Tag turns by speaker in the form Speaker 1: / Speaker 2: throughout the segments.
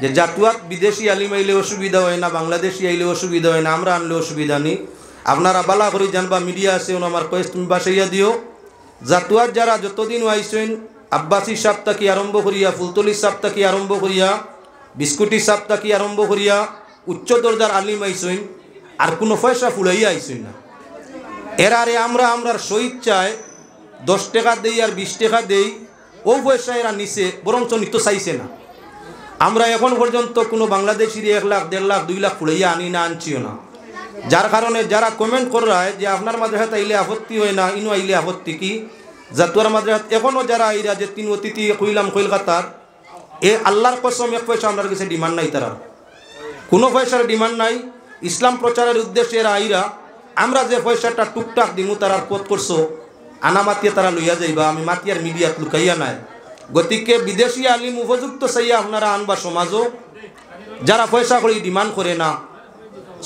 Speaker 1: যে জাতুয়াত বিদেশি আলিম আইলে অসুবিধা হয় না, বাংলাদেশি আইলে অসুবিধা হয় না, আমরা আনলে অসুবিধা নেই। আপনারা বালা করে জানবা, মিডিয়া আছে আমার কয়েস তুমি বাসাইয়া দিও। জাতুয়াত যারা যতদিন আইসেন, আব্বাসী সাপ তাকি আরম্ভ করিয়া, ফুলতলি সাপ তাকি আরম্ভ করিয়া, বিস্কুটি সাপ তাকি আরম্ভ করিয়া উচ্চ দরজার আলিম আইসেন, আর কোনো পয়সা ফুলাইয়া আইসেন না। এরারে আমরার শহীদ চায় 10 টাকা দেই আর 20 টাকা দেই, ও পয়সা এরা নিচে বরঞ্চ নিত চাইছে না। আমরা এখন পর্যন্ত কোনো বাংলাদেশির 1 লাখ 1.5 লাখ 2 লাখ ফুলাইয়া আনি না, আনছিও না। যার কারণে যারা কমেন্ট করে যে আপনার মাদ্রাসাত আইলে আপত্তি হয় না, ইনো আইলে আপত্তি কি? জাতুয়ার মাদ্রাসাত এখনও যারা আইরা যে 3 অতিথি কইলাম কলকাতার, এ আল্লাহর কসম 1 পয়সা আমার কাছে ডিমান্ড নাই, তারা কোনো পয়সার ডিমান্ড নাই। ইসলাম প্রচারের উদ্দেশ্যে এরা আইরা, আমরা যে পয়সাটা টুকটাক দিমু তারার পথ করছো, আনা মাতিয়ে তারা লইয়া যাইবা, আমি মাতিয়ার মিডিয়াত লুকাইয়া নাই। গতিকে বিদেশি আলিম উপযুক্ত চাইয়া আপনারা আনবা সমাজও, যারা পয়সা করে ডিমান্ড করে না।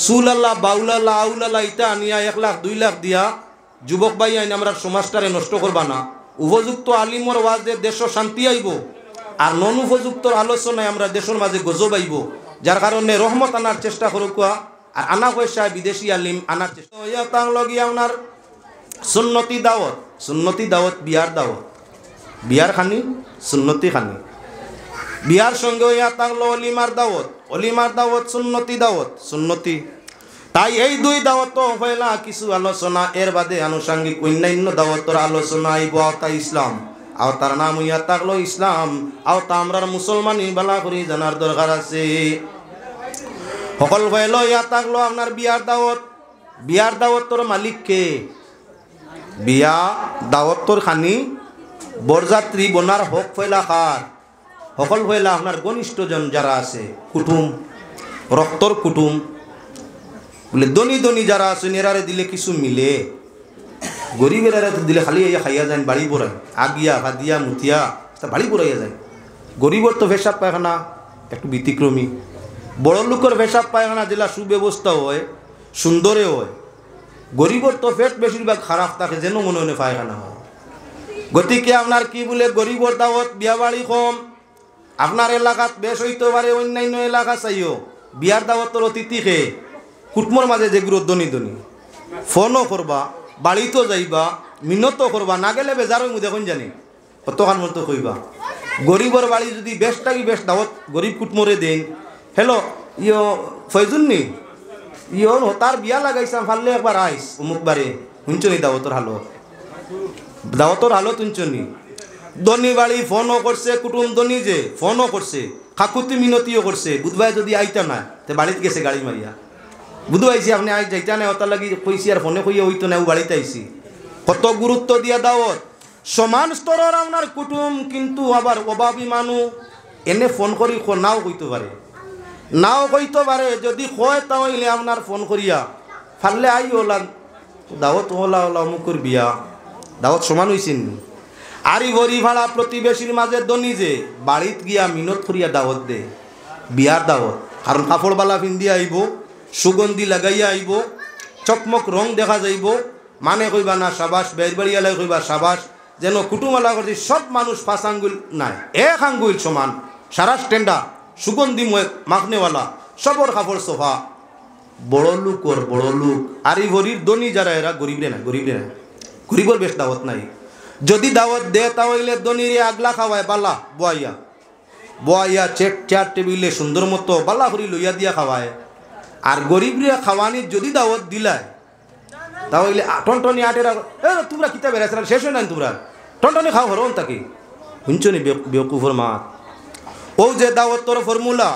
Speaker 1: সুলাল্লাহ বাউলাল্লাহ আউলাল্লাহ ইটা আনিয়া 1 লাখ 2 লাখ দিয়া যুবক ভাই আইন আমরা সমাজটারে নষ্ট করবা না। উপযুক্ত আলিমর ওয়াজে দেশ শান্তি আইব, আর নন উপযুক্ত আলোচনায় আমরা দেশের মাঝে গজব আইব। যার কারণে রহমত আনার চেষ্টা করুকা, আর আনা পয়সা বিদেশি আলিম আনার চেষ্টা লগিয়া আপনার সুন্নতি দাওয়াত, সুন্নতি দাওয়াত বিয়ার দাওয়াত, বিয়ার খানি সুন্নতি খানি, বিয়ার সঙ্গে হইয়া তাংলো অলিমার দাওয়াত, অলিমার দাওয়াত সুন্নতি দাওয়াত, সুন্নতি। তাই এই 2 দাওয়াত হইলা কিছু আলোচনা, এর বাদে আনুষঙ্গিক অন্যান্য দাওয়াতর আলোচনা আইব আওতা ইসলাম। আওতার নাম হইয়া থাকলো ইসলাম, আওতা আমরার মুসলমানি বালা করি জানার দরকার আছে। সকল হইল ইয়া থাকলো আপনার বিয়ার দাওয়াত। বিয়ার দাওয়াতর মালিক কে? বিয়া দাওয়াতর খানি বরযাত্রী বনার হক ফয়লা খার, সকল হইলা আপনার ঘনিষ্ঠজন যারা আছে, কুটুম, রক্তর কুটুম, বলে ধনী ধনী যারা আছেন এরারে দিলে কিছু মিলে, গরিবের দিলে খালি খাইয়া যায়, বাড়ি পড়ায় আগিয়া হাদিয়া মুতিয়া বাড়ি পড়াইয়া যায়। গরিবর তো পেশাব পায়খানা একটু ব্যতিক্রমী, বড় লোকের পেশাব পায়খানা যেটা সুব্যবস্থা হয়, সুন্দরে হয়, গরিবর তো পেট বেশিরভাগ খারাপ থাকে, যেন মনে মনে পায়খানা হয়। গতিকে আপনার কি বলে গরিবর দাওয়াত বিয়া বাড়ি কম, আপনার এলাকাত বেশ হইতে পারে, অন্যান্য এলাকা চাইও বিয়ার দাওয়াতর অতিথিকে কুটুমর মাঝে যেগুলো ধনী ধনী ফোনও করবা, বাড়িতেও যাইবা, মিনতও করবা, না গেলে বেজার হইমু দেখুন জানি কতখান মতো কইবা। গরিবর বাড়ি যদি বেশটাকি বেশ দাওয়াত গরিব কুটুমরে দেন, হ্যালো ইয় ফয়জুন্নি ইয় তার বিয়া লাগাইছাম ফাললে একবার আইস অমুক বারে, শুনছনি দাওয়াতর হালো, দাওয়াতর হালো শুনছনি। ধনী বাড়ি ফোনও করছে, কুটুম ধনী যে ফোনও করছে, কাকুতি মিনতিও করছে, বুধবাই যদি আইতা না তে বাড়িতে গেছে গাড়ি মারিয়া, বুধু আইসি আপনি আই যাইতা না, ওটার লাগি কইছি আর ফোনে কইয়া হইতো না, ও বাড়িতে আইসি। কত গুরুত্ব দিয়া দাওয়াত, সমান স্তরের আপনার কুটুম, কিন্তু আবার অভাবী মানুষ এনে ফোন করি নাও কইতে পারে, নাও কইতে পারে। যদি কয় তাহলে আপনার ফোন করিয়া ফাললে আই ওলা দাওয়াত ওলা ওলা অমুকর বিয়া, দাওয়াত সমান হইছেন। আরি ভরি ভাড়া প্রতিবেশীর মাঝে ধনী যে বাড়িত গিয়া মিনত করিয়া দাওয়াত দে, বিয়ার দাওয়াত। কারণ কাপড়বালা পিন্দিয়া আইব, সুগন্ধি লাগাইয়া আইব, চকমক রং দেখা যাইব, মানে কইবা না সাবাস, বের বাড়িয়ালাই কইবা সাবাস, যেন কুটুমালা করছি সব মানুষ 5 আঙ্গুল নাই 1 আঙ্গুল সমান, সারা স্ট্যান্ডার্ড সুগন্ধিময় মাখনেওয়ালা, সবর কাপড় সোফা। বড় লোক ওর বড় লোক, আরি ভরির ধনী যারা এরা গরিবরে না, গরিবরে না, গরিবর বেশ দাওয়াত নাই। যদি দাওয়াত দে তাহলে ধনীরে আগলা খাওয়ায় বালা বয়াইয়া বয়াইয়া চেয়ার টেবিলে সুন্দর মতো বালা করি লইয়া দিয়া খাওয়ায়। আর গরিবরে খাওয়ানি যদি দাওয়াত দিলায় তাহলে টনটনি আটেরা তোমরা কিতা বেড়াইছিলাম শেষ হয় না, তোমরা টনটনি খাও হরন তাকে শুনছনি বেকুফর মাত। ও যে দাওয়াতর ফর্মুলা,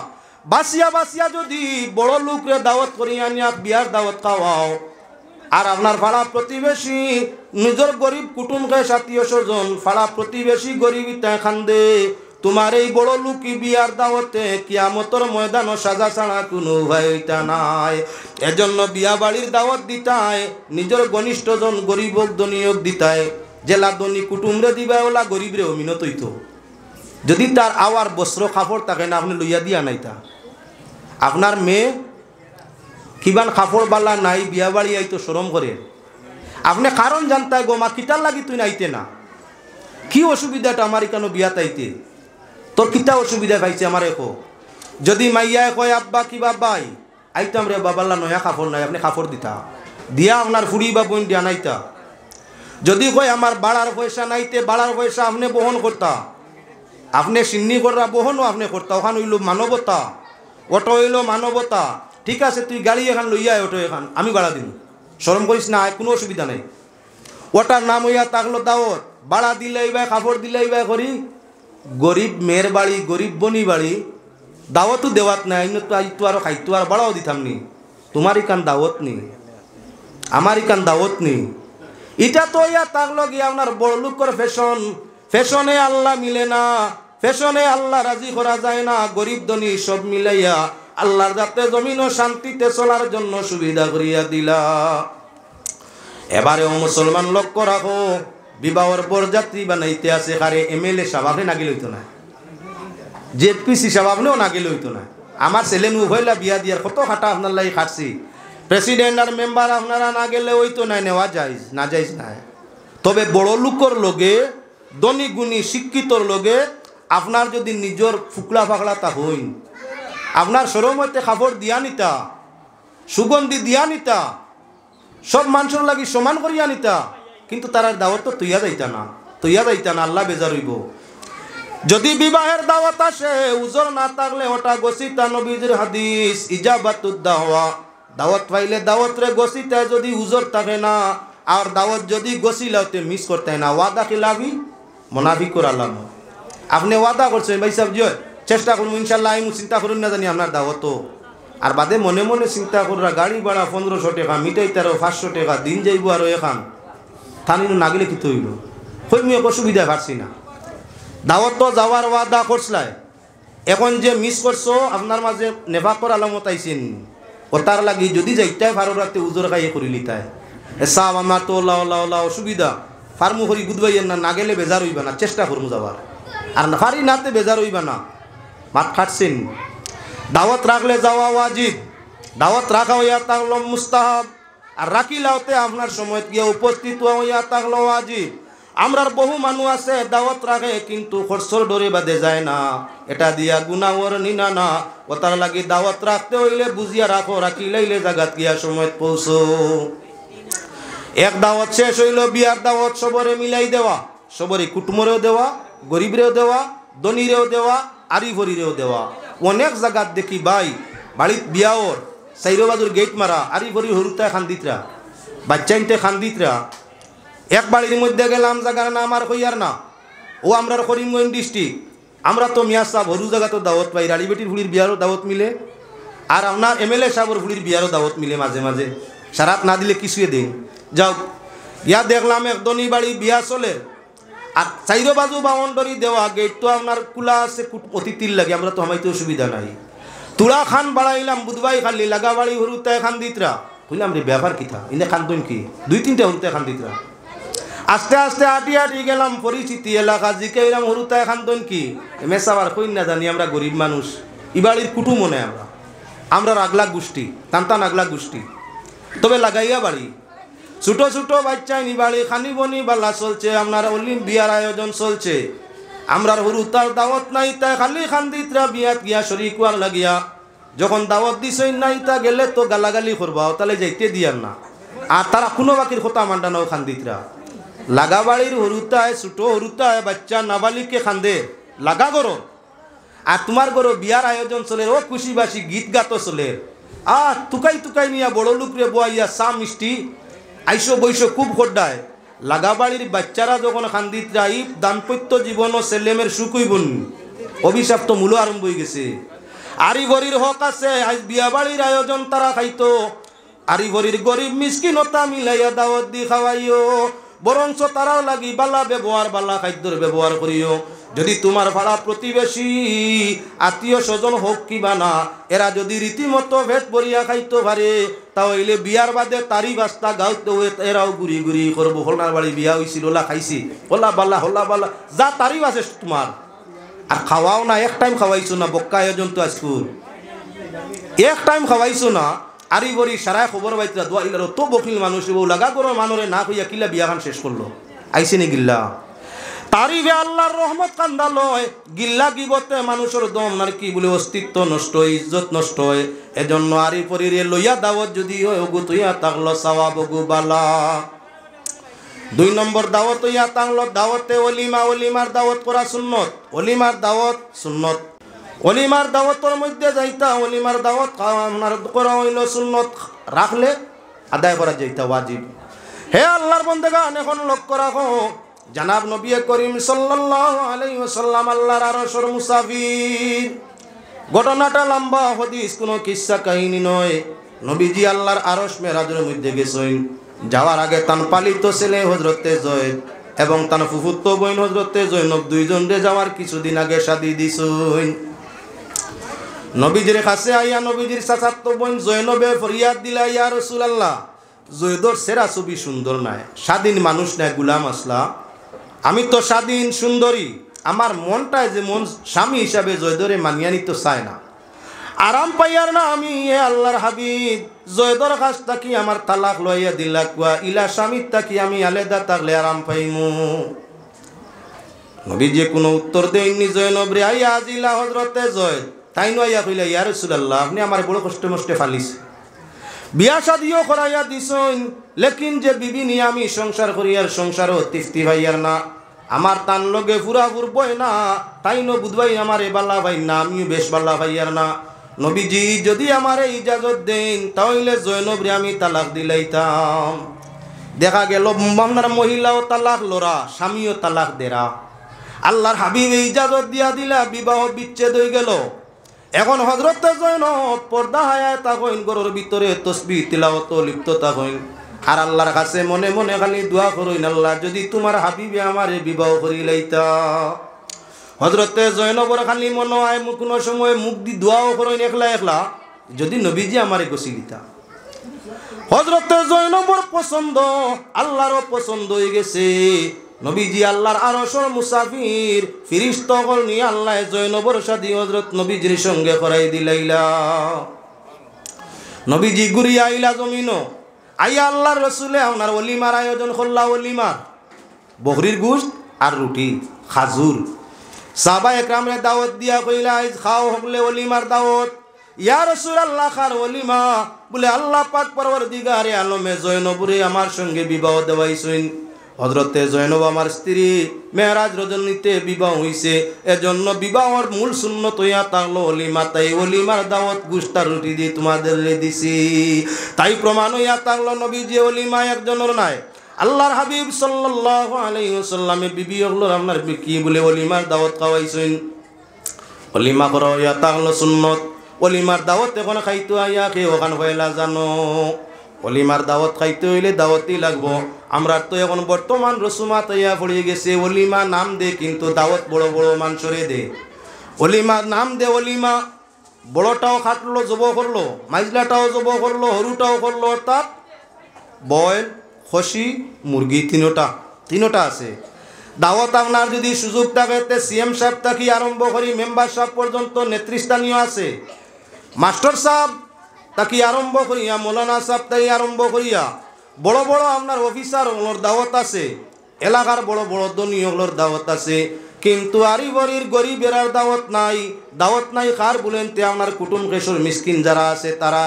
Speaker 1: বাসিয়া বাসিয়া যদি বড় লোকরে দাওয়াত করি আনিয়া বিয়ার দাওয়াত খাওয়াও, আর আপনার ফাড়া প্রতিবেশী নিজের গরিব কুটুমকে আত্মীয় স্বজন ফাড়া প্রতিবেশী গরিব ইটা খান্দে, তোমার এই বড় লোকি বিয়ার দাওয়াতে কিয়ামতর ময়দান সাজা ছাড়া কোনো ভাইটা নাই। এজন্য বিয়া বাড়ির দাওয়াত দিতায় নিজের ঘনিষ্ঠজন গরিব ধনীয়ক দিতায়, জেলা ধনী কুটুমরে দিবা ওলা গরিবরে অমিনত হইত। যদি তার আওয়ার বস্ত্র কাপড় থাকে না, আপনি লইয়া দিয়া নাইতা। আপনার মেয়ে কিবান কাপড় বালা নাই, বিয়া বাড়ি আইতো শরম করে, আপনি কারণ জানতায় গো মা কিতার লাগি তুই নাইতে না, কি অসুবিধাটা আমার কেন বিয়াত আইতে, তোর কিতা অসুবিধা পাইছে আমার একো। যদি মাইয়ায় কয় আব্বা কি বাবাই আইতাম রে বাবাল্লা নয়া কাপড় নাই আপনি কাপড় দিতা দিয়া আপনার ফুড়ি বা বোন দিয়া নাইতা। যদি কয় আমার বাড়ার পয়সা নাইতে বাড়ার পয়সা আপনি বহন করতা, আপনি সিন্নি করা বহনও আপনি করতা। ওখান হইল মানবতা, অটো হইল মানবতা। ঠিক আছে তুই গাড়ি এখান লইয়া অটো এখান আমি ভাড়া দিন, শরম করিস না, কোনো অসুবিধা নেই। ওটার নাম হইয়া থাকলো দাওয়াত। ভাড়া দিলেই বা কাপড় দিলেই বা করি। গরিব মেয়ের বাড়ি গরিব বনি বাড়ি দাওয়াতও দেওয়াত নাই, তো আইতো আর খাইতো আর ভাড়াও দিতাম নি। তোমার ইকান দাওয়াত নি, আমার ইকান দাওয়াত নি। এটা তো ইয়া থাকলো গিয়া আপনার বড় লোকের ফ্যাশন। ফ্যাশনে আল্লাহ মিলে না, ফ্যাশনে আল্লাহ রাজি করা যায় না। গরিব ধনী সব মিলাইয়া আল্লাহর যাতে জমিন ও শান্তিতে চলার জন্য সুবিধা করিয়া দিলা। এবারেও মুসলমান লক্ষ্য রাখো, বিবাহর বরযাত্রী বানাইতে আছে কারে এমএলএ সাহেব নাগিল হইতো না, জেপিসি সাহেবনেও নাগিল হইতো না। আমার ছেলে নু হইলা বিয়া দিয়ার কত খাটা আপনার লাগি খাটছি, প্রেসিডেন্ট আর মেম্বার আপনারা না গেলে হইতো না, নেওয়া যায় না যাইজ নাই। তবে বড় লোকর লগে ধনী গুণী শিক্ষিতর লগে আপনার যদি নিজের ফুকলা ফাকলা তা হইন, আপনার সরম হইতে খাবার দিয়া নিতা, সুগন্ধি দিয়া নিতা, সব মানুষের লাগি সমান করিয়া নিতা, কিন্তু তার দাওয়াত তো তৈয়া যাইতা না, তৈয়া যাইতা না, আল্লাহ বেজার হইব। যদি বিবাহের দাওয়াত আসে উজর না থাকলে ওটা গসিতা, নবীজির হাদিস ইজাবাতুদ দাওয়া। দাওয়াত পাইলে দাওয়াত রে গসিতা, যদি উজর থাকে না আর দাওয়াত যদি গসিলাতে মিস করতে না, ওয়াদা খিলাফি মুনাফিকুর আলাম। আপনি ওয়াদা করছেন ভাই সাহেব জি চেষ্টা করুন ইনশাল্লাহ, আমি চিন্তা করুন না জানি আপনার দাওয়াত, আর বাদে মনে মনে চিন্তা করা গাড়ি ভাড়া 1500 টাকা, মিটাই 500 টাকা দিন যাইব আর এখান থানি না গেলে কি হইল, কই আমি অসুবিধা পারছি না। দাওয়াত তো যাওয়ার ওয়াদা করছলাই, এখন যে মিস করছো আপনার মাঝে নেভাকর আলামত আইছেন, ও তার লাগি যদি যাইতাই ভালো রাতে উজোর খাইয়ে করিলি তাই সাহ আমার তো ওলা অসুবিধা ফার্মু করি বুধবাইয়ের না, না গেলে বেজার হইবা না, চেষ্টা করবো যাওয়ার, আর না ফারি নাতে বেজার হইবা না, মাঠ খাটছেন। দাওয়াত রাখলে যাওয়া ওয়াজিব, দাওয়াত রাখা হইয়া থাকলো মুস্তাহাব, আর রাখিলাওতে আপনার সময় গিয়ে উপস্থিত হইয়া থাকলো ওয়াজিব। আমরার বহু মানুষ আছে দাওয়াত রাখে কিন্তু খরচর ডরে বাদে যায় না, এটা দিয়া গুনাহর নিনা না। ও তার লাগি দাওয়াত রাখতে হইলে বুঝিয়া রাখো, রাখি লাইলে জাগাত গিয়া সময় পৌঁছো। এক দাওয়াত শেষ হইল বিয়ার দাওয়াত সবরে মিলাই দেওয়া, সবরে কুটুমরেও দেওয়া, গরিবরেও দেওয়া, ধনীরেও দেওয়া, আরিফরিরেও দেওয়া। অনেক জায়গাত দেখি ভাই বাড়িত বিয়াওর সাইরবাজুর গেট মারা, আরিফরি হরুতায় খান্দিতরা, বাচ্চাইনতে খান্দিতরা। এক বাড়ির মধ্যে গেলাম, জায়গার নাম আর কইয়ার না, ও আমরা করিমগঞ্জ ডিস্ট্রিক্ট। আমরা তো মিয়া সাহেব হরু জায়গা তো দাওয়াত পাই, রাড়িবেটির ফুলির বিয়ারও দাওয়াত মিলে, আর আপনার এমএলএ সাহেবের ফুলির বিয়ারও দাওয়াত মিলে মাঝে মাঝে, সারাত না দিলে কিছুই দিন। যাও ইয়া দেখলাম এক ধনী বাড়ি বিয়া চলে, আর চাইরো বাজু বাউন্ডারি দেওয়া, গেট তো আপনার খোলা আছে, অতিথির লাগে, আমরা তো আমাইতে অসুবিধা নাই। তুলা খান বাড়াইলাম বুধবাই খালি, লাগা বাড়ি হরুতায় খান দিতরা, বুঝলাম রে ব্যাপার কিতা, ইনে খানতন কি 2-3টা হরুতায় খান দিতরা। আস্তে আস্তে আটি আটি গেলাম, পরিচিতি এলাকা জিকাইলাম হরুতায় খানতন কি, মেসাবার কই না জানি, আমরা গরিব মানুষ, ই বাড়ির কুটুম মনে আমরা আগলা গোষ্ঠী, টানটান আগলা গোষ্ঠী, তবে লাগাইয়া বাড়ি ছোট ছোট বাচ্চা নি বাড়ি খানি বনি বালা চলছে, আপনার অলিম বিয়ার আয়োজন চলছে, আমরার হরুতার দাওয়াত নাই, তাই খালি খান্দিতরা বিয়াত গিয়া শরীক হওয়ার লাগিয়া। যখন দাওয়াত দিছই নাই তা গেলে তো গালাগালি করবা, তাহলে যাইতে দিয়ার না, আর তারা কোনো বাকির কথা মান্ডা নাও খান্দিতরা। লাগা বাড়ির হরুতায় ছোট হরুতায় বাচ্চা নাবালিককে খান্দে লাগা গরো, আর তোমার গরো বিয়ার আয়োজন চলে, ও খুশিবাসী গীত গাতো চলে, আর তুকাই তুকাই নিয়া বড় লোকরে বইয়া চা মিষ্টি আইসো বৈশো খুব খোড্ডায়। লাগা বাড়ির বাচ্চারা যখন খান্দিত যাই, দাম্পত্য জীবন ও ছেলেমের সুখ হইবন, অভিশাপ তো মূল আরম্ভ হয়ে গেছে। আরিভরির হক আছে, আজ বিয়া বাড়ির আয়োজন তারা খাইতো, আরিভরির গরিব মিসকিনতা মিলাইয়া দাওয়াত দি খাওয়াইও, বরঞ্চ তারাও লাগি বালা ব্যবহার, বালা খাদ্যর ব্যবহার করিও। যদি তোমার ভাড়া প্রতিবেশী আত্মীয় স্বজন হোক কিবা না, এরা যদি রীতিমতো ভেট ভরিয়া খাইতে পারে, তাহলে বিয়ার বাদে তারি বাস্তা গাঁতে এরাও ঘুরি ঘুরি করবো, হলনার বাড়ি বিয়া হয়েছিল, ওলা খাইছি, হল্লা বাল্লা যা তারি বাসে তোমার। আর খাওয়াও না, এক টাইম খাওয়াইছো না, বক্কা আয়োজন তো আজকুর এক টাইম খাওয়াইছো না, আরি বরি সারায় খবর পাইতরা দোয়া ইলার তো বকিল মানুষ, লাগা করো মানুরে না কইয়া কিলা বিয়া খান শেষ করলো, আইসে নি গিল্লা। তারিফে আল্লাহর রহমত কান্দা লয়, গিল্লা গিবতে মানুষের দম আর কি বলে অস্তিত্ব নষ্ট হয়, ইজ্জত নষ্ট হয়। এজন্য আরি পরিরে লইয়া দাওয়াত যদি হয় ওগু তুইয়া তাকলো সওয়াব ওগু বালা। 2 নম্বর দাওয়াত হইয়া তাকলো দাওয়াতে ওলিমা, ওলিমার দাওয়াত করা সুন্নত, ওলিমার দাওয়াত সুন্নত। ওলিমার দাওয়াতের মধ্যে যাইতা, ওলিমার দাওয়াত করা হইল সুন্নত, রাখলে আদায় করা যাইতা ওয়াজিব। হে আল্লাহর বান্দাগণ, এখন লক্ষ্য রাখো, জানাব নবী করিম সাল্লাল্লাহু আলাইহি ওয়াসাল্লাম আল্লাহর আরশের মুসাফির। ঘটনাটা লম্বা হাদিস, কোনো কিসসা কাহিনী নয়। নবীজি আল্লাহর আরশ মেরাজের মধ্যে গেছেন। যাওয়ার আগে তান পালিত ছেলে হযরতে জয়েদ এবং তান ফুফুত বোন হযরতে জৈনব দুইজনরে যাওয়ার কিছুদিন আগে শাদি দিছেন। নবীজির কাছে আইয়া নবীজির চাচাতো বোন জৈনবে ফরিয়াদ দিলা, ইয়া রাসূলুল্লাহ, জৈদর সেরা ছবি সুন্দর নাই, স্বাধীন মানুষ নাই, গুলাম আসলা, আমি তো স্বাধীন সুন্দরী, আমার মনটায় যে মন স্বামী হিসাবে জয়দরে মানিয়া নিতে চায় না, আরাম পাইয়ার না আমি। এ আল্লাহর হাবিব, জয়দর কাছ থাকি আমার তালাক লইয়া দিলা কুয়া, ইলা স্বামীর থাকি আমি আলাদা থাকলে আরাম পাইমু। নবী যে কোনো উত্তর দেয়নি। জয়নব রে আইয়া আজিলা হযরতে জয়েদ, তাই নইয়া কইলা, ইয়া রাসূলুল্লাহ, আপনি আমার বড় কষ্ট মষ্টে ফালিছে, বিয়া শাদিও করাইয়া দিছেন, লেকিন যে বিবি নিয়ে আমি সংসার করিয়ার সংসারও তৃপ্তি ভাইয়ার না, আমার তান লগে ফুরা ফুরবই না, তাই ন বুধবাই আমার এ বাল্লা ভাই না, আমিও বেশ বাল্লা ভাইয়ার না। নবীজি যদি আমার ইজাজত দেন তাহলে জয়নবরে আমি তালাক দিলাইতাম। দেখা গেল আপনার মহিলাও তালাক লরা, স্বামীও তালাক দেরা। আল্লাহর হাবিব ইজাজত দিয়া দিলা, বিবাহ বিচ্ছেদ হয়ে গেল। এখন হযরতে জয়নব পর্দা হায়ায় তাকইন, ঘরের ভিতরে তসবিহ তিলাওয়াত লিপ্ত তাকইন, আর আল্লাহর কাছে মনে মনে খালি দোয়া করইন, আল্লাহ যদি তোমার হাবিবে আমারে বিবাহ করিলাইতা। হযরতে জয়নবর খালি মনে হয় কোনো সময় মুখ দি দোয়াও করইন একলা একলা, যদি নবীজি আমারে গছিলিতা। হযরতে জয়নবর পছন্দ আল্লাহরও পছন্দ হয়ে গেছে। নবীজি আল্লাহর আরশের মুসাফির, ফেরেশতাগণ নিয়ে আল্লাহ জয়নবর শাদী হযরত নবীজির সঙ্গে করাই দিলাইলা। নবীজি ঘুরি আইলা জমিনো, আইয়া আল্লাহর রাসূলে ওনার ওলিমার আয়োজন করলা। ওলিমার বকরির গোশত আর রুটি, খাজুর। সাহাবায়ে একরামরে দাওয়াত দিয়া কইলা, আজ খাও হকলে ওলিমার দাওয়াত। ইয়া রাসূলুল্লাহ, খার ওলিমা? বলে আল্লাহ পাক পরওয়ারদিগারে আলমে জয়নবরে আমার সঙ্গে বিবাহ দেওয়াইছেন। হযরতে জয়নব আমার স্ত্রী, মেরাজ রজনীতে বিবাহ হইছে, এজন্য বিবাহর মূল সুন্নত হইয়া থাকলো ওলিমা। তাই ওলিমার দাওয়াত গোশত আর রুটি দিয়ে তোমাদের দিছি। তাই প্রমাণ হইয়া থাকলো নবীজি ওলিমা একজনের নাই, আল্লাহর হাবিব সাল্লাল্লাহু আলাইহি ওয়াসাল্লামের বিবি হলো আপনার কি বলে ওলিমার দাওয়াত খাওয়াইছেন। ওলিমা করা হইয়া থাকলো সুন্নত। ওলিমার দাওয়াত এখন খাইতে আইয়া কে ওখান হইলা জানো? ওলিমার দাওয়াত খাইতে হইলে দাওয়াতই লাগবো। আমরা তো এখন বর্তমান রসুমাত ইয়া পড়ে গেছে, ওলিমা নাম দে কিন্তু দাওয়াত বড় বড় মানুষরে দে। ওলিমা নাম দে, ওলিমা বড়টাও খাটলো জব করলো, মাইজলাটাও জব করলো, হরুটাও করলো, অর্থাৎ বয়েল, খসি, মুরগি তিনোটা আছে। দাওয়াত আপনার যদি সুযোগ থাকে সিএম সাহেব থাকি আরম্ভ করি মেম্বার সাহেব পর্যন্ত নেতৃস্থানীয় আছে, মাস্টার সাহেব তাকি আরম্ভ করিয়া মৌলানা সাহেব তাই আরম্ভ করিয়া বড় বড় আপনার অফিসার ওগুলোর দাওয়াত আছে, এলাকার বড় বড় ধনী ওগুলোর দাওয়াত আছে। কিন্তু আরিবরির গরিবের আর দাওয়াত নাই। কার বলেন তে আপনার কুটুম কেশর মিসকিন যারা আছে তারা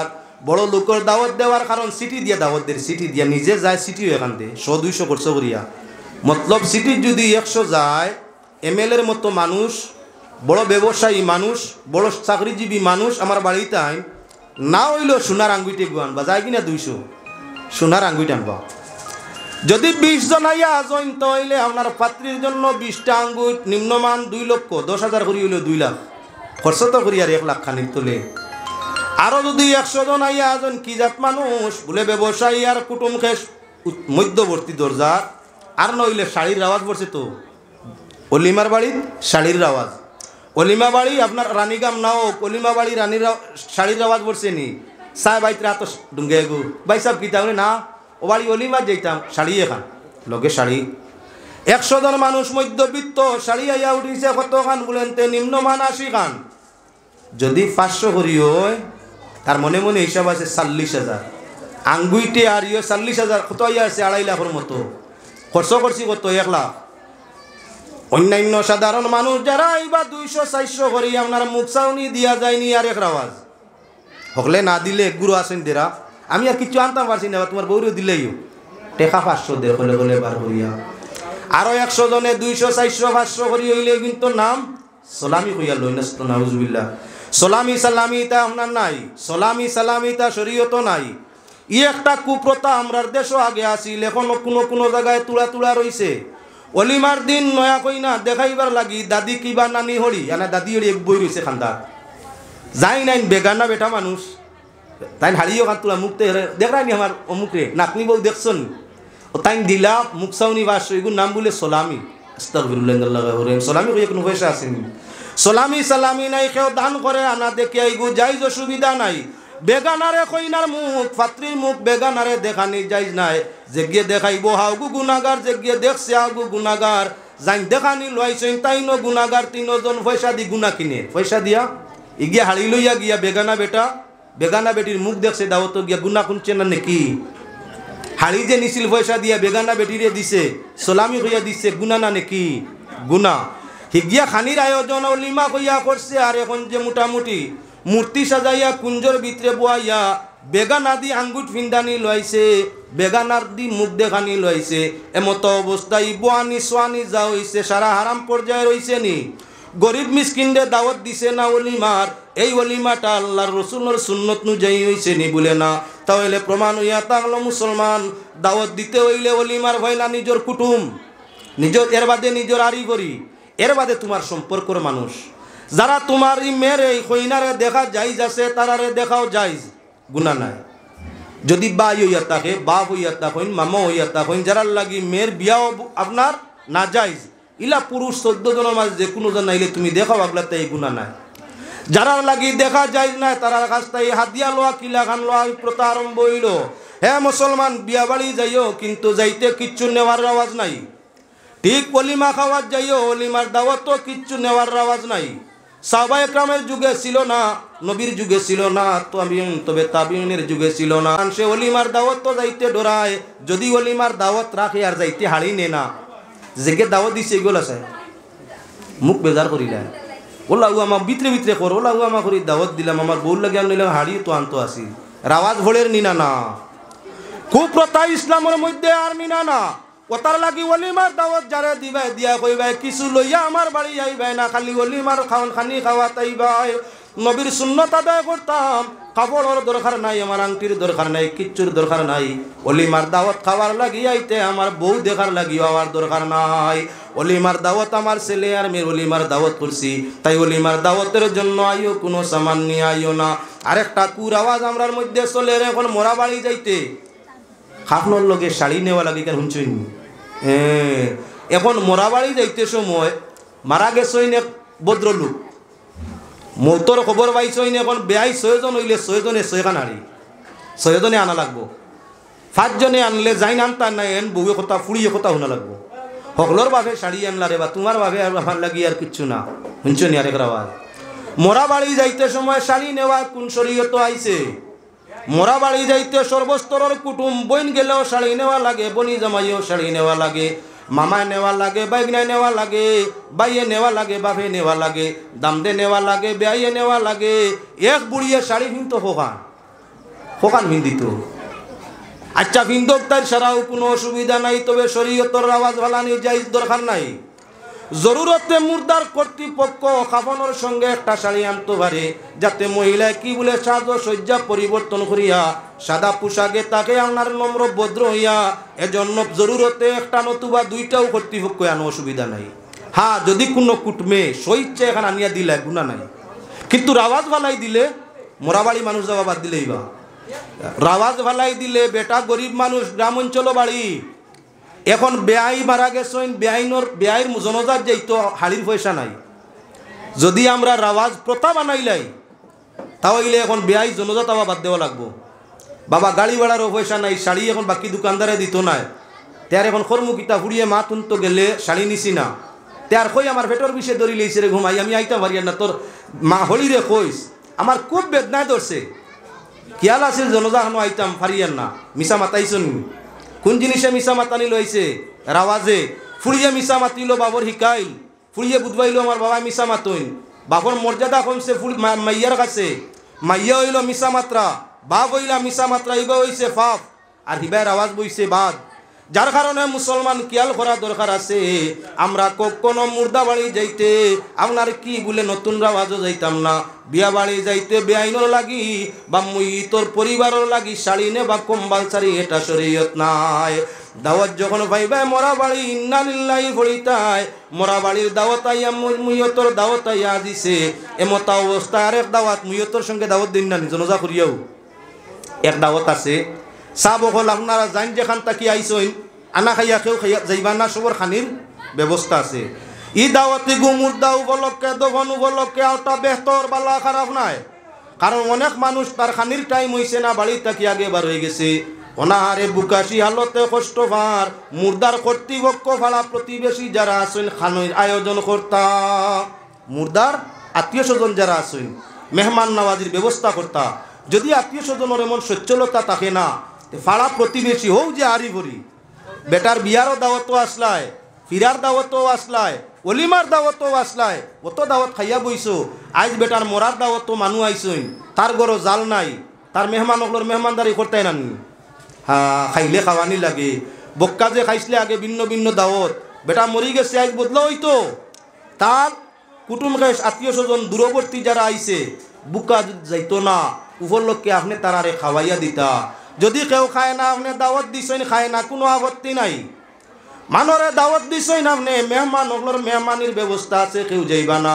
Speaker 1: বড় লোকের দাওয়াত দেওয়ার কারণ সিটি দিয়া দাওয়াত দেয়, সিটি দিয়া নিজে যায় সিটিও এখান দিয়ে 100-200 খরচ করিয়া। মতলব সিটির যদি 100 যায়, এমএলএর মতো মানুষ, বড় ব্যবসায়ী মানুষ, বড় চাকরিজীবী মানুষ আমার বাড়িতে আইন না হইল সোনার আঙ্গুইটে গুয়ান বা যায় কিনা 200 সোনার আঙ্গুইট আনবা। যদি 20 জন আইয়া জয়েন হইলে আপনার পাত্রীর জন্য 20টা আঙ্গুইট নিম্নমান 2 লক্ষ, 10,000 করি হইল 2 লাখ খরচ তো করি আর 1 লাখ খানিক তোলে। আরো যদি 100 জন আইয়া আজন কি জাত মানুষ বলে ব্যবসায়ী আর কুটুম খেস মধ্যবর্তী দরজা, আর নইলে শাড়ির আওয়াজ পড়ছে তো অলিমার বাড়ি শাড়ির আওয়াজ। অলিমা বাড়ি আপনার রানীগাম নাও, অলিমা বাড়ি রানীর শাড়ির আওয়াজ পড়ছে নি সাহেব আইতরা তো ডুঙ্গে গু ভাই সাহেব কি তাহলে না ও বাড়ি অলিমা যেতাম শাড়ি এখান লগে শাড়ি। 100 জন মানুষ মধ্যবিত্ত শাড়ি আইয়া উঠিছে কত খান বলেন তে নিম্নমান 80 খান। যদি 500 করি হয় তার মনে মনে হিসাব আছে 40,000 আঙ্গুইটে আর 40,000 কত আইয়া আছে 2.5 লাখের মতো খরচ করছি কত 1 লাখ। অন্যান্য সাধারণ মানুষ যারা এইবা 200-400 করি আপনার মুখ চাউনি দিয়া যায়নি আর এক রাওয়াজ হকলে না দিলে গুরু আসেন দেরা আমি আর কিছু আনতাম পারছি না তোমার বউরিও দিলেইও টেকা 500 দে হলে হলে বার করিয়া আরো 100 জনে 200-400-500 করি হইলে কিন্তু নাম সালামি কইয়া লই না নাউজুবিল্লাহ সালামি সালামি তা আপনার নাই সালামি সালামি তা শরীয়ত নাই ই একটা কুপ্রথা আমরার দেশও আগে আসিল এখন কোনো জায়গায় তুলা তুলা রইছে অলিমার দিন নয়া কই না দেখাইবার লাগি দাদি কিবা নানি হরি এনা দাদি হরি এক বই রইছে খান্দা যাই নাই বেগানা বেটা মানুষ তাই হারিও খান তুলা মুখতে দেখায়নি আমার অমুকরে নাতনি বউ দেখছন ও তাই দিলা মুখ চাউনি বাস এগুর নাম বলে সালামি আস্তাগফিরুল্লাহ সালামি কই কোনো পয়সা আসেনি সালামি সালামি নাই কেউ দান করে আনা দেখে আইগু যাইজ অসুবিধা নাই বেগানারে কইনার মুখ ফাত্রির মুখ বেগানারে দেখানি যাইজ নাই যে গিয়ে দেখাইব হাউগু গুনাগার যে গিয়ে দেখছে হাউগু গুনাগার যাই দেখানি লইছেন তাইনো গুনাগার 3 জন পয়সা দি গুনা কিনে পয়সা দিয়া ইগিয়া হাড়ি লইয়া গিয়া বেগানা বেটা বেগানা বেটির মুখ দেখছে দাও তো গিয়া গুনা কুনছে না নাকি হাড়ি যে নিছিল পয়সা দিয়া বেগানা বেটিরে দিছে সালামি কইয়া দিছে গুনা না নাকি গুনা হিগিয়া খানির আয়োজন লিমা কইয়া করছে আর এখন যে মোটামুটি মূর্তি সাজাইয়া কুঞ্জর ভিতরে বয়াইয়া বেগানা দি আঙ্গুঠ ফিন্দানি লইছে বেগানার দি মুখ দেখানি লইছে এমত অবস্থায় বোয়ানি সোয়ানি যা হইছে সারা হারাম পর্যায়ে রইছে নি গরিব মিসকিনরে দাওয়াত দিছে না ওলিমার এই ওলিমাটা আল্লাহর রাসূলের সুন্নত অনুযায়ী হইছে নি বলে না তাহলে প্রমাণ হইয়া তাহলে মুসলমান দাওয়াত দিতে হইলে ওলিমার ভয়না নিজের কুটুম নিজের এর বাদে নিজের আরি করি এর বাদে তোমার সম্পর্কর মানুষ যারা তোমার মেয়েরে কইনারে দেখা যাইজ আছে তারারে দেখাও যাইজ গুনাহ নাই যদি বাই হইয়া থাকে বাপ হইয়া থাকেন মামা হইয়া থাকেন যারার লাগি মেয়ের বিয়াও আপনার না যাইজ ইলা পুরুষ 14 জনের মাঝে যে কোনো জন নাইলে তুমি দেখাও আগলাতে এই গুনাহ নাই যারার লাগি দেখা যাইজ না তারার কাছ থেকে হাদিয়া লওয়া কিলা খান লওয়া প্রথা আরম্ভ হইল হে মুসলমান বিয়া বাড়ি যাইও কিন্তু যাইতে কিচ্ছু নেওয়ার আওয়াজ নাই ঠিক ওলিমা খাওয়ার যাইও ওলিমার দাওয়াতও কিচ্ছু নেওয়ার আওয়াজ নাই সাহাবা একরামের যুগে ছিল না নবীর যুগে ছিল না তবে তাবিনের যুগে ছিল না সে ওলিমার দাওয়াত তো যাইতে ডরায় যদি ওলিমার দাওয়াত রাখে আর যাইতে হাড়ি নে না যেগে দাওয়াত দিছে এগুলো আছে মুখ বেজার করিলা ওলা আমার ভিতরে ভিতরে কর ওলা আমার করি দাওয়াত দিলাম আমার বউর লাগে নিলাম হাড়ি তো আনতো আসি রাওয়াজ ভোলের নিনা না খুব প্রথা ইসলামের মধ্যে আর নিনা না ওতার লাগি ওলিমার দাওয়াত যারে দিবাই দিয়া কইবাই কিছু লইয়া আমার বাড়ি আইবাই না খালি ওলিমার খাওয়ান খানি খাওয়া তাইবাই নবীর সুন্নত আদায় করতাম কাপড়ের দরকার নাই আমার আংটির দরকার নাই কিচ্ছুর দরকার নাই ওলিমার দাওয়াত খাওয়ার লাগি আইতে আমার বউ দেখার লাগি আমার দরকার নাই ওলিমার দাওয়াত আমার ছেলে আর মেয়ের ওলিমার দাওয়াত করছি তাই ওলিমার দাওয়াতের জন্য আইও কোনো সামান নিয়ে আইও না আরেকটা কুর আওয়াজ আমরার মধ্যে চলে এখন মোরা বাড়ি যাইতে খাপনোর লগে শাড়ি নেওয়া লাগে কেন শুনছই এখন মোরা বাড়ি যাইতে সময় মারা গেছই না ভদ্রলোক মৌতর খবর পাইছই না এখন বেয়াই 6 জন হইলে 6 জনে 6 খান হাড়ি 6 জনে আনা লাগবো 5 জনে আনলে যাই নামতা নাই এন বউয়ে কথা ফুড়িয়ে কথা শোনা লাগবো সকলের বাপে শাড়ি আনলা রে বা তোমার বাপে আর আমার লাগি আর কিচ্ছু না শুনছো নি আরেক আওয়াজ মোরা বাড়ি যাইতে সময় শাড়ি নেওয়া কোন শরীয়ত আইছে মোরা বাড়ি যাইতে সর্বস্তরের কুটুম বইন গেলেও শাড়ি নেওয়া লাগে বনি জামাইও শাড়ি নেওয়া লাগে মামায় নেওয়া লাগে বাইগনায় নেওয়া লাগে বাইয়ে নেওয়া লাগে বাপে নেওয়া লাগে দামদে নেওয়া লাগে বেয়াইয়ে নেওয়া লাগে এক বুড়িয়ে শাড়ি ভিনতো হোকান ভিন্দিত আচ্ছা ভিন্দক তার সারাও কোনো অসুবিধা নাই তবে শরীয়তর আওয়াজ ভালানি যাইজ দরকার নাই জরুরতে মুর্দার কর্তৃপক্ষ খাফনের সঙ্গে একটা শাড়ি আনতে পারে যাতে মহিলায় কি বলে সাজসজ্জা পরিবর্তন করিয়া সাদা পোশাকে তাকে আপনার নম্র ভদ্র হইয়া এজন্য জরুরতে একটা নতুবা 2টাও কর্তৃপক্ষ আনো অসুবিধা নাই হ্যাঁ যদি কোনো কুটমে সইচ্ছে এখানে আনিয়া দিলে গুণা নাই কিন্তু রাওয়াজ ভালাই দিলে মোরাবাড়ি মানুষ যাওয়া বাদ দিলেই বা রাওয়াজ ভালাই দিলে বেটা গরিব মানুষ গ্রাম অঞ্চল বাড়ি এখন বেআই মারা গেছেন বেআইর জনজাত যাইতো হাড়ির পয়সা নাই যদি আমরা রাওয়াজ প্রথা বানাইলাই তাহলে এখন বেআই জনজাত আবার বাদ দেওয়া লাগবো বাবা গাড়ি ভাড়ারও পয়সা নাই শাড়ি এখন বাকি দোকানদারে দিত নাই তার এখন কর্মকিতা ফুড়িয়ে মা তুনতো গেলে শাড়ি নিছি না তার কই আমার পেটর বিষে ধরি লইছে রে ঘুমাই আমি আইতা পারি না তোর মা হলি রে কইস আমার খুব বেদনায় ধরছে খেয়াল আছিল জনজা হানো আইতাম পারিয়ান না মিশা মাতাইছন কোন জিনিসে মিশা মাতানি লইছে রাওয়াজে ফুড়িয়ে মিশা মাতিল বাবর হিকাইল ফুড়িয়ে বুধবাইলো আমার বাবা মিশা মাতইন বাপর মর্যাদা কমছে মাইয়ার কাছে মাইয়া হইল মিশা মাত্রা বাপ হইলা মিশা মাত্রা ইবা হইছে ফাপ আর হিবাইয়ের আওয়াজ বইছে বাদ যার কারণে মুসলমান খেয়াল করা দরকার আছে আমরা কখনো মুর্দা বাড়ি যাইতে আপনার কি বলে নতুন আওয়াজও যাইতাম না বিয়া বাড়ি যাইতে বেআইনর লাগি বা মুই তোর পরিবারের লাগি শাড়ি নে বা কম্পালসারি এটা শরীয়ত নাই দাওয়াত যখন ভাইবাই মরা বাড়ি ইন্না লিল্লাহি পড়িতায় মরা বাড়ির দাওয়াত আইয়া মুইয়তর দাওয়াত আইয়া দিছে এমতা অবস্থা আরেক দাওয়াত মুইয়তর সঙ্গে দাওয়াত দিন না জনজা করিয়াও এক দাওয়াত আছে সাব হল আপনারা জান যেখান তাকি আইসইন আনা খাইয়া কেউ খাইয়া যাইবা না সবর খানির ব্যবস্থা আছে ই দাওয়াতি গুমুর্দা উপলক্ষে দফন উপলক্ষে ওটা বেহতর বালা খারাপ নাই কারণ অনেক মানুষ তার খানির টাইম হইছে না বাড়ি তাকি আগে বার হয়ে গেছে অনাহারে বুকাশি হালতে কষ্ট ভার মুর্দার কর্তৃপক্ষ ভাড়া প্রতিবেশী যারা আছেন খানির আয়োজন করতা মুর্দার আত্মীয় স্বজন যারা আছেন মেহমান নওয়াজির ব্যবস্থা করতা যদি আত্মীয় স্বজনের এমন সচ্ছলতা থাকে না ফাড়া প্রতিবেশী হোক যে আরি ভরি বেটার বিয়ারও দাওয়াতও আসলায় ফিরার দাওয়াতও আসলায় অলিমার দাওয়াতও আসলায় অত দাওয়াত খাইয়া বইছো আজ বেটার মরার দাওয়াতও মানুষ আইসইন তার গরো জাল নাই তার মেহমান হকলোর মেহমানদারি করতে নানি খাইলে খাওয়ানি লাগে বক্কা যে খাইছিলে আগে ভিন্ন ভিন্ন দাওয়াত বেটা মরি গেছে আজ বদলা হইতো তার কুটুম খাইস আত্মীয় স্বজন দূরবর্তী যারা আইছে বুকা যাইতো না উপলক্ষে আপনি তারারে খাওয়াইয়া দিতা যদি কেউ খায় না আপনি দাওয়াত দিছেন খায় না কোনো আপত্তি নাই মানরে দাওয়াত দিছেন আপনি মেহমান হকলোর মেহমানির ব্যবস্থা আছে কেউ যাইবা না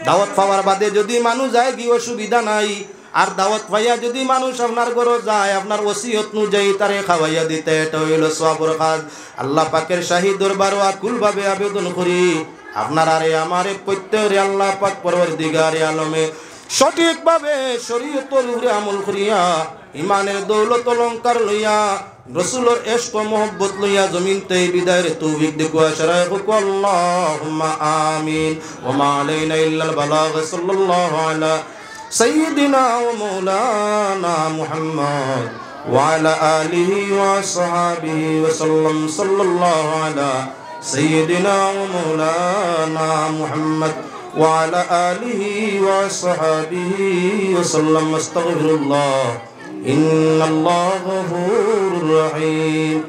Speaker 1: দাওয়াত পাওয়ার বাদে যদি মানুষ যায় কি অসুবিধা নাই আর দাওয়াত পাইয়া যদি মানুষ আপনার ঘরে যায় আপনার ওসিয়ত অনুযায়ী তারে খাওয়াইয়া দিতে এটা হইল সওয়াবের কাজ আল্লাহ পাকের শাহী দরবারে আকুলভাবে আবেদন করি আপনার আরে আমারে প্রত্যেকরে আল্লাহ পাক পরওয়ারদিগারে আলমে সঠিকভাবে শরীয়তের উপরে আমল করিয়া ইমানের দৌলত অলংকার লইয়া রসুলের ইশক মোহব্বত লইয়া জমিনতে বিদায়ের তৌফিক দেখুয়া শরায় হুকু আল্লাহুম্মা আমিন ওয়া মা আলাইনা ইল্লাল বালাগ সাল্লাল্লাহু আলা সাইয়্যিদিনা ওয়া মাওলানা মুহাম্মদ ওয়া আলা আলিহি ওয়া আসহাবিহি ওয়া সাল্লাম সাল্লাল্লাহু আলা সাইয়্যিদিনা ওয়া মাওলানা মুহাম্মদ وعلى آله وصحبه وسلم استغفر الله إن الله غفور رحيم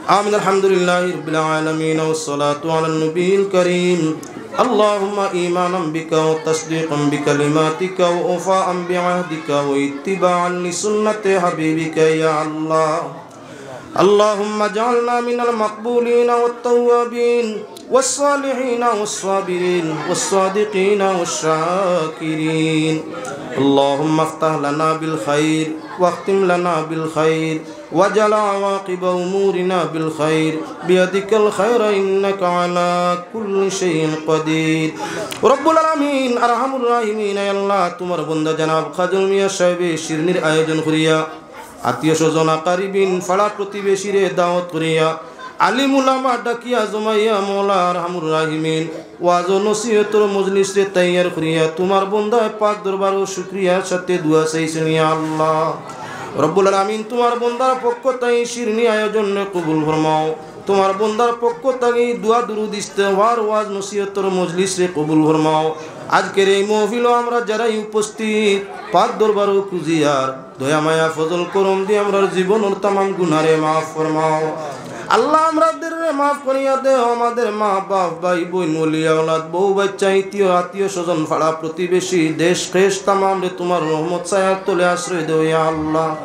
Speaker 1: آمين الحمد لله رب العالمين والصلاة على النبي الكريم اللهم إيمانا بك وتصديقا بكلماتك ووفاء بعهدك واتباعا لسنة حبيبك يا الله اللهم اجعلنا من المقبولين والتوابين والصالحين والصابرين والصادقين والشاكرين اللهم افتح لنا بالخير واختم لنا بالخير واجعل عواقب أمورنا بالخير بيدك الخير إنك على كل شيء قدير رب العالمين أرحم الراحمين يا الله তোমার বন্দা জনাব খাজল মিয়া সাহেবের শিরনির আয়োজন করিয়া আত্মীয় স্বজন আকারিবিন ফাড়া প্রতিবেশীরে দাওয়াত করিয়া আলিম উলামা ডাকিয়া জমাইয়া মৌলা আরহামুর রাহিমিন ওয়াজ ও নসিহতের মজলিসে তৈয়ার করিয়া তোমার বন্দায় পাক দরবার ও শুকরিয়ার সাথে দুয়া চাইছেন ইয়া আল্লাহ রব্বুল আলামিন তোমার বন্দার পক্ষ থেকে শিরনি আয়োজন কবুল ফরমাও তোমার বন্দার পক্ষ থেকে দুয়া দুরুদ ইস্তেগফার ওয়াজ নসিহতের মজলিসে কবুল ফরমাও আজকের এই মাহফিলে আমরা যারাই উপস্থিত পাক দরবার ও কুজিয়ার দয়া মায়া ফজল করম দিয়ে আমরা জীবনের तमाम গুনাহে মাফ ফরমাও আল্লাহ আমাদের মাফ করিয়া দেও আমাদের মা বাপ ভাই বোন ওলি আওলাদ বউ বাচ্চা আত্মীয় স্বজন ফাড়া প্রতিবেশী দেশ দেশ तमाम রে তোমার রহমত ছায়ার তলে আশ্রয় দেও ইয়া আল্লাহ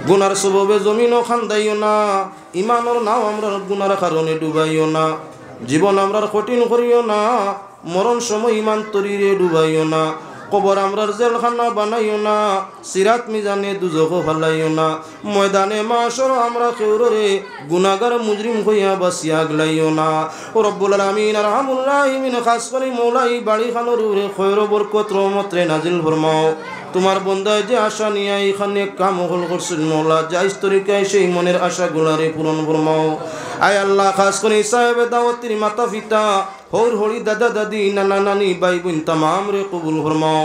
Speaker 1: গুনার সববে জমিনও খান্দাইও না ইমানের নাও আমরা গুনার কারণে ডুবাইও না জীবন আমরা কঠিন করিও না মরণ সময় ইমান তরিরে ডুবাইও না কবর আমরার জেলখানা বানাইও না সিরাত মিজানে দুজখ ফালাইও না ময়দানে মাশর আমরা কেউরে গুনাহগার মুজরিম হইয়া বাসিয়া গলাইও না রব্বুল আলামিন আরহামুর রাহিমিন খাস করে মৌলাই বাড়ি খানোর উপরে খৈর বরকত রহমত রে নাজিল ফরমাও তোমার বন্দায় যে আশা নিয়ে এখানে কাম হল করছেন মৌলা জায়েজ তরিকায় সেই মনের আশাগুলারে পূরণ ফরমাও আয় আল্লাহ খাস করে সাহেব দাওয়াতের মাতা পিতা হৌর হরি দাদা দাদি নানা নানি ভাই বোন তামাম রে কবুল ফরমাও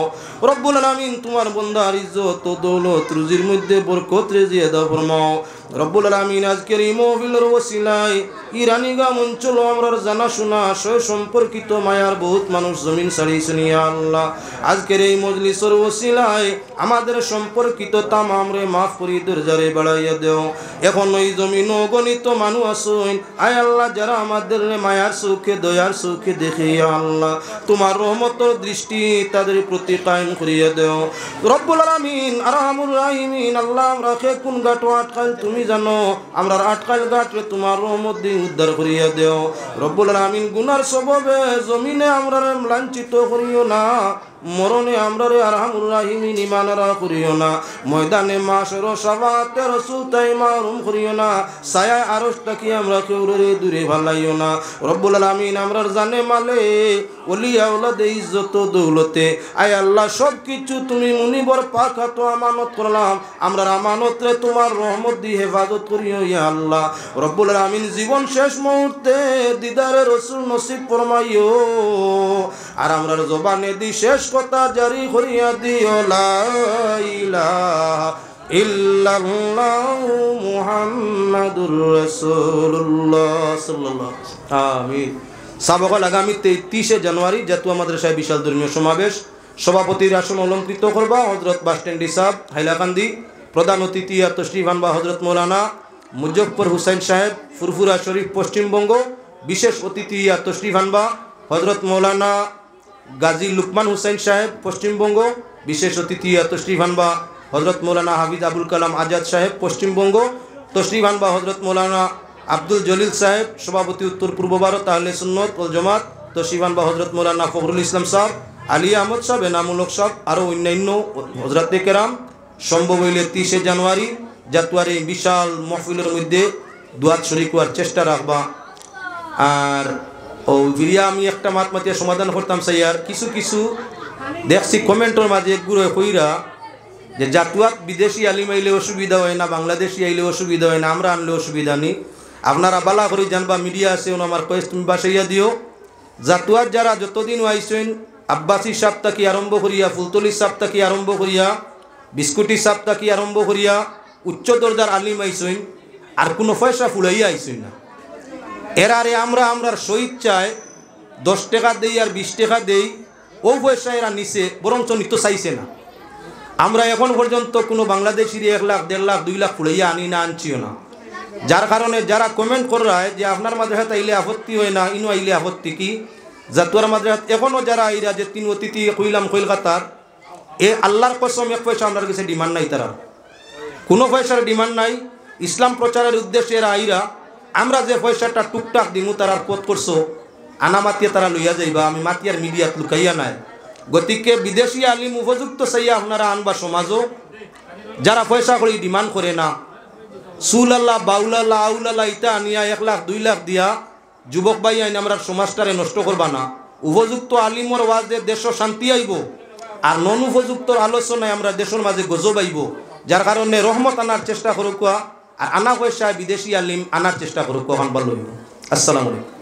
Speaker 1: রব্বুল আলামিন তোমার বান্দার ইজ্জত ও দৌলত রুজির মধ্যে বরকত রে জিয়াদা ফরমাও রব্বুল আলামিন আজকের এই মাহফিলের ওসিলায় ইরানিগাম অঞ্চল আমরার জানাশোনা সয় সম্পর্কিত মায়ার বহুত মানুষ জমিন ছাড়িয়েছেন ইয়া আল্লাহ আজকের এই মজলিসের ওসিলায় আমাদের সম্পর্কিত তামাম রে মাফ করি দরজারে বাড়াইয়া দেও এখন ওই জমিন অগণিত মানুষ আসুন আয় আল্লাহ যারা আমাদের মায়ার সুখে দয়ার সুখে দেখে ইয়া আল্লাহ তোমার রহমতের দৃষ্টি তাদের প্রতি কায়েম করিয়া দেও রব্বুল আলামিন আরহামুর রাহিমিন আল্লাহ আমরা কোন গাট আটকাল তুমি জানো আমরা আটকাল গাটে তোমার রহমত দিয়ে উদ্ধার করিয়া দেও রব্বুল আলামিন গুনার সববে জমিনে আমরা লাঞ্ছিত করিও না মরণে আমরা রে আরহামুর রাহিমিন ইমানরা করিও না ময়দানে মাশর সাবাতে রাসূল তাই মারুম করিও না ছায়া আরশটা কি আমরা কেউ রে দূরে ভালাইও না রব্বুল আলামিন আমরার জানে মালে ওলিয়া ওলাদে ইজ্জত দৌলতে আয় আল্লাহ সব কিছু তুমি মুনিবর পাক হাতে আমানত করলাম আমরার আমানত রে তোমার রহমত দিয়ে হেফাজত করিও ইয়া আল্লাহ রব্বুল আলামিন জীবন শেষ মুহূর্তে দিদারে রাসূল নসিব ফরমাইও আর আমরার জবানে দি শেষ কথা জারি করিয়া দিও লা ইলাহা ইল্লাল্লাহু মুহাম্মাদুর রাসূলুল্লাহ সাল্লাল্লাহু আমিন সাবকাল আগামী 33 জানুয়ারি জাতীয় মাদ্রাসায় বিশাল ধর্মীয় সমাবেশ সভাপতির আসন অলঙ্কৃত করবা হযরত বাসস্ট্যান্ড সাহেব হাইলাকান্দি প্রধান অতিথি তশরিফ আনবা হযরত মাওলানা মুজফফর হুসাইন সাহেব ফুরফুরা শরীফ পশ্চিমবঙ্গ বিশেষ অতিথি তশরিফ আনবা হযরত মাওলানা গাজী লুকমান হুসাইন সাহেব পশ্চিমবঙ্গ বিশেষ অতিথি তশরিফ আনবা হযরত মাওলানা হাফিজ আবুল কালাম আজাদ সাহেব পশ্চিমবঙ্গ তশরিফ আনবা হযরত মাওলানা আব্দুল জলিল সাহেব সভাপতি উত্তর পূর্ব ভারত আহলে সুন্নাত ওয়াল জামাত তশরিফ আনবা হযরত মাওলানা ফখরুল ইসলাম সাহেব আলী আহমদ সাহেব এনামুলক সাহেব আরও অন্যান্য হযরতে কেরাম সম্ভব হইলে 30 জানুয়ারি জাতুয়ার এই বিশাল মহফিলের মধ্যে দুয়াত শরীক হওয়ার চেষ্টা রাখবা আর ও বিরিয়া আমি একটা মাতমাতিয়া সমাধান করতাম সাইয়ার কিছু কিছু দেখছি কমেন্টের মাঝে একগুলো কইরা যে জাতুয়াত বিদেশি আলিম আইলে অসুবিধা হয় না বাংলাদেশি আইলে অসুবিধা হয় না আমরা আনলে অসুবিধা নেই আপনারা বালা করে জানবা মিডিয়া আছে আমার কয়েস তুমি বাসাইয়া দিও জাতুয়াত যারা যতদিন আইসেন আব্বাসী সাপ্তাকি আরম্ভ করিয়া ফুলতলি সাপ্তাকি আরম্ভ করিয়া বিস্কুটি সাপ্তাকি আরম্ভ করিয়া উচ্চ দরজার আলিম আইসেন আর কোনো পয়সা ফুলাইয়া আইসেন না এরারে আমরার শহীদ চায় 10 টাকা দেই আর 20 টাকা দেই ও পয়সা এরা নিচে বরঞ্চ নিত চাইছে না আমরা এখন পর্যন্ত কোনো বাংলাদেশির 1 লাখ 1.5 লাখ 2 লাখ ফুলাইয়া আনি না আনছিও না যার কারণে যারা কমেন্ট করায় যে আপনার মাদ্রাসাতে আইলে আপত্তি হয় না ইনো আইলে আপত্তি কি জাতুয়ার মাদ্রাসাত এখনও যারা আইরা যে 3 অতিথি কইলাম কলকাতার এ আল্লাহর কসম 1 পয়সা আপনার কাছে ডিমান্ড নাই তারা কোনো পয়সার ডিমান্ড নাই ইসলাম প্রচারের উদ্দেশ্যে এরা আইরা আমরা যে পয়সাটা টুকটাক দিমু তারার পথ করছো আনা মাতিয়া তারা লইয়া যাইবা আমি মাতিয়ার মিডিয়াত লুকাইয়া নাই গতিকে বিদেশি আলিম উপযুক্ত চাইয়া আপনারা আনবা সমাজও যারা পয়সা করে ডিমান্ড করে না সুলাল্লাহ বাউলাল্লাহ আউলাল্লাহ ইটা আনিয়া 1 লাখ 2 লাখ দিয়া যুবক ভাই আইন আমরা সমাজটারে নষ্ট করবা না উপযুক্ত আলিমর ওয়াজে দেশ শান্তি আইব আর নন উপযুক্ত আলোচনায় আমরা দেশের মাঝে গজব আইব যার কারণে রহমত আনার চেষ্টা করুক আর আনা পয়সা বিদেশি আলিম আনার চেষ্টা করুক আসসালামু আলাইকুম।